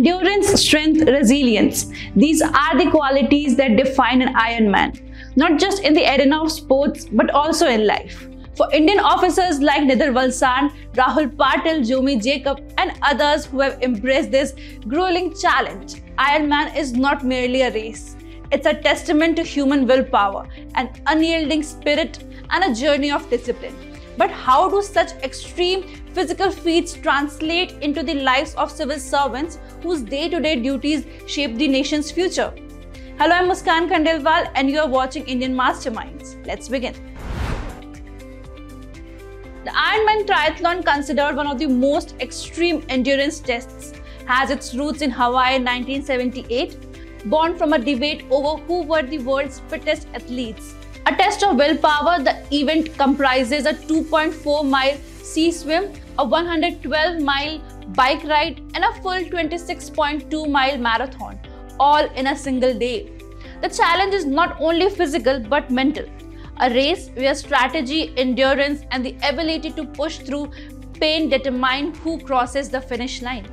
Endurance, strength, resilience. These are the qualities that define an Ironman, not just in the arena of sports but also in life. For Indian officers like Nidar Valsad, Rahul Patil, Jomi Jacob and others who have embraced this grueling challenge, Ironman is not merely a race. It's a testament to human willpower, an unyielding spirit and a journey of discipline. But how do such extreme physical feats translate into the lives of civil servants whose day-to-day duties shape the nation's future? Hello, I'm Muskan Khandelwal and you are watching Indian Masterminds. Let's begin. The Ironman Triathlon, considered one of the most extreme endurance tests, has its roots in Hawaii in 1978, born from a debate over who were the world's fittest athletes. A test of willpower, the event comprises a 2.4-mile sea swim, a 112-mile bike ride, and a full 26.2-mile marathon, all in a single day. The challenge is not only physical but mental. A race where strategy, endurance, and the ability to push through pain determine who crosses the finish line.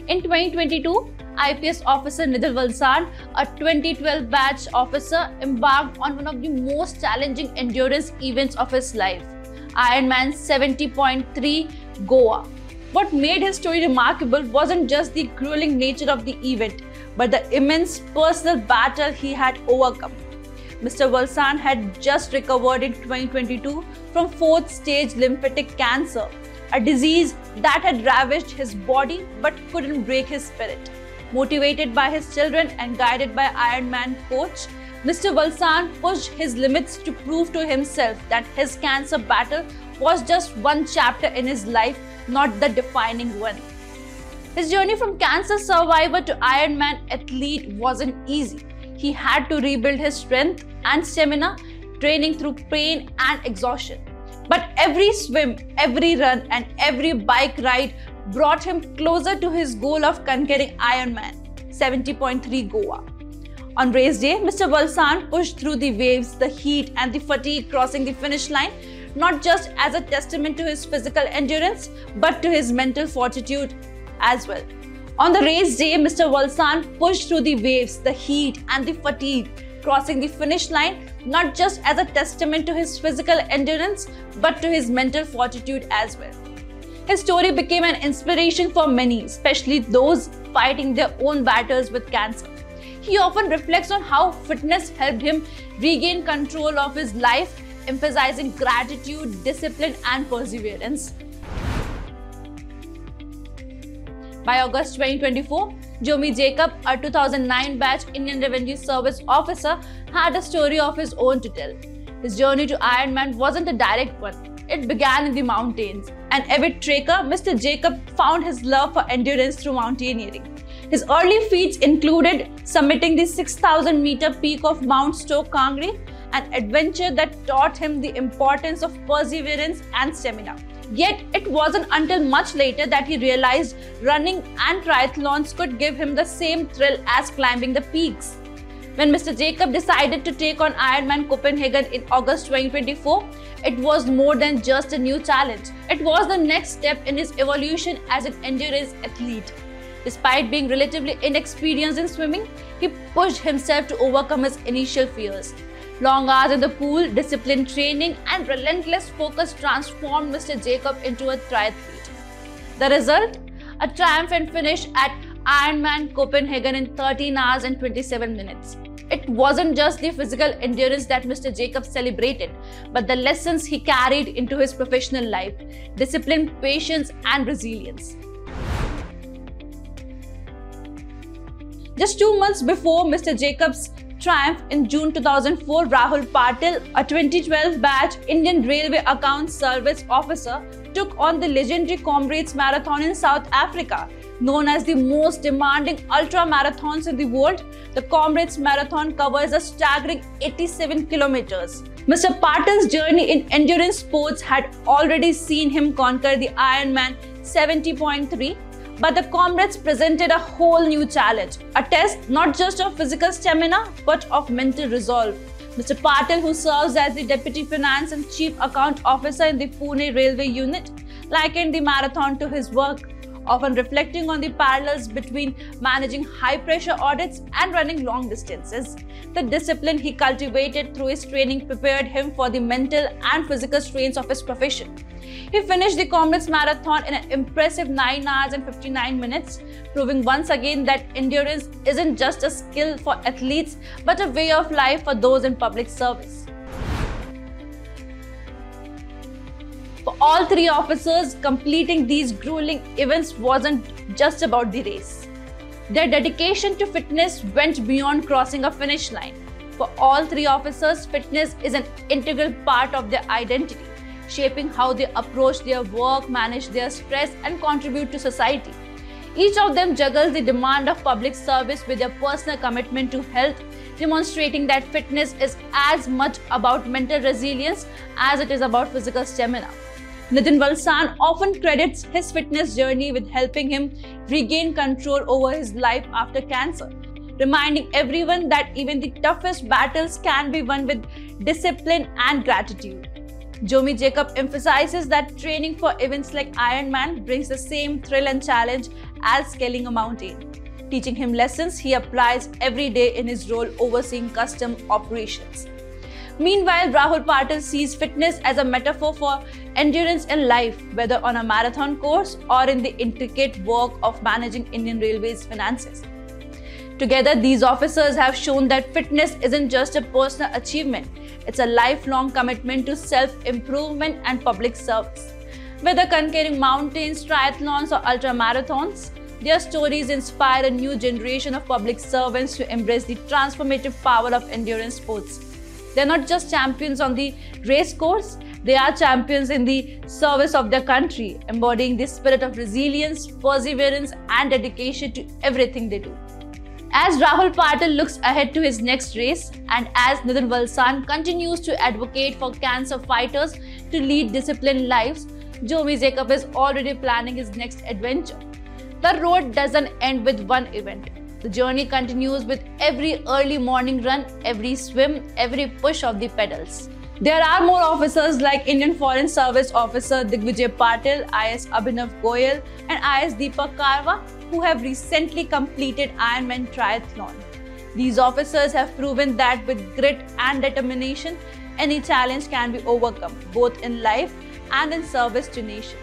In 2022, IPS officer Nidar Valsad, a 2012 batch officer, embarked on one of the most challenging endurance events of his life, Ironman 70.3 Goa. What made his story remarkable wasn't just the grueling nature of the event, but the immense personal battle he had overcome. Mr. Valsad had just recovered in 2022 from 4th stage lymphatic cancer, a disease that had ravaged his body but couldn't break his spirit. Motivated by his children and guided by Ironman coach, Mr. Valsad pushed his limits to prove to himself that his cancer battle was just one chapter in his life, not the defining one. His journey from cancer survivor to Ironman athlete wasn't easy. He had to rebuild his strength and stamina, training through pain and exhaustion. But every swim, every run, and every bike ride brought him closer to his goal of conquering Ironman 70.3 Goa. On race day, Mr. Valsad pushed through the waves, the heat, and the fatigue crossing the finish line, not just as a testament to his physical endurance, but to his mental fortitude as well. On the race day, Mr. Valsad pushed through the waves, the heat, and the fatigue, crossing the finish line, not just as a testament to his physical endurance, but to his mental fortitude as well. His story became an inspiration for many, especially those fighting their own battles with cancer. He often reflects on how fitness helped him regain control of his life, emphasizing gratitude, discipline, and perseverance. By August 2024, Jomi Jacob, a 2009 batch Indian Revenue Service officer, had a story of his own to tell. His journey to Ironman wasn't a direct one. It began in the mountains. An avid trekker, Mr. Jacob found his love for endurance through mountaineering. His early feats included summiting the 6,000-meter peak of Mount Stoke Kangri, an adventure that taught him the importance of perseverance and stamina. Yet, it wasn't until much later that he realized running and triathlons could give him the same thrill as climbing the peaks. When Mr. Jacob decided to take on Ironman Copenhagen in August 2024, it was more than just a new challenge. It was the next step in his evolution as an endurance athlete. Despite being relatively inexperienced in swimming, he pushed himself to overcome his initial fears. Long hours in the pool, disciplined training, and relentless focus transformed Mr. Jacob into a triathlete. The result? A triumphant finish at Ironman Copenhagen in 13 hours and 27 minutes. It wasn't just the physical endurance that Mr. Jacob celebrated, but the lessons he carried into his professional life: discipline, patience, and resilience. Just 2 months before Mr. Jacob's triumph in June 2004, Rahul Patil, a 2012 batch Indian Railway Accounts Service officer, took on the legendary Comrades Marathon in South Africa. Known as the most demanding ultra-marathons in the world, the Comrades Marathon covers a staggering 87 kilometers. Mr. Patil's journey in endurance sports had already seen him conquer the Ironman 70.3, but the Comrades presented a whole new challenge, a test not just of physical stamina but of mental resolve. Mr. Patil, who serves as the Deputy Finance and Chief Account Officer in the Pune Railway Unit, likened the marathon to his work. often reflecting on the parallels between managing high-pressure audits and running long distances. The discipline he cultivated through his training prepared him for the mental and physical strains of his profession. He finished the Comrades Marathon in an impressive 9 hours and 59 minutes, proving once again that endurance isn't just a skill for athletes but a way of life for those in public service. For all three officers, completing these grueling events wasn't just about the race. Their dedication to fitness went beyond crossing a finish line. For all three officers, fitness is an integral part of their identity, shaping how they approach their work, manage their stress, and contribute to society. Each of them juggles the demand of public service with their personal commitment to health, demonstrating that fitness is as much about mental resilience as it is about physical stamina. Nitin Valsan often credits his fitness journey with helping him regain control over his life after cancer, reminding everyone that even the toughest battles can be won with discipline and gratitude. Jomi Jacob emphasizes that training for events like Ironman brings the same thrill and challenge as scaling a mountain, teaching him lessons he applies every day in his role overseeing custom operations. Meanwhile, Rahul Patil sees fitness as a metaphor for endurance in life, whether on a marathon course or in the intricate work of managing Indian Railways finances. Together, these officers have shown that fitness isn't just a personal achievement, it's a lifelong commitment to self-improvement and public service. Whether conquering mountains, triathlons, or ultramarathons, their stories inspire a new generation of public servants to embrace the transformative power of endurance sports. They're not just champions on the race course, they are champions in the service of their country, embodying the spirit of resilience, perseverance, and dedication to everything they do. As Rahul Patil looks ahead to his next race, and as Nitin Valsan continues to advocate for cancer fighters to lead disciplined lives, Jomi Jacob is already planning his next adventure. The road doesn't end with one event. The journey continues with every early morning run, every swim, every push of the pedals. There are more officers like Indian Foreign Service Officer Digvijay Patil, IS Abhinav Goyal, and IS Deepak Karwa who have recently completed Ironman triathlon. These officers have proven that with grit and determination, any challenge can be overcome, both in life and in service to nation.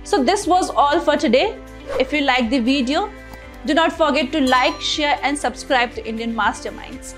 So this was all for today. If you liked the video, do not forget to like, share and subscribe to Indian Masterminds.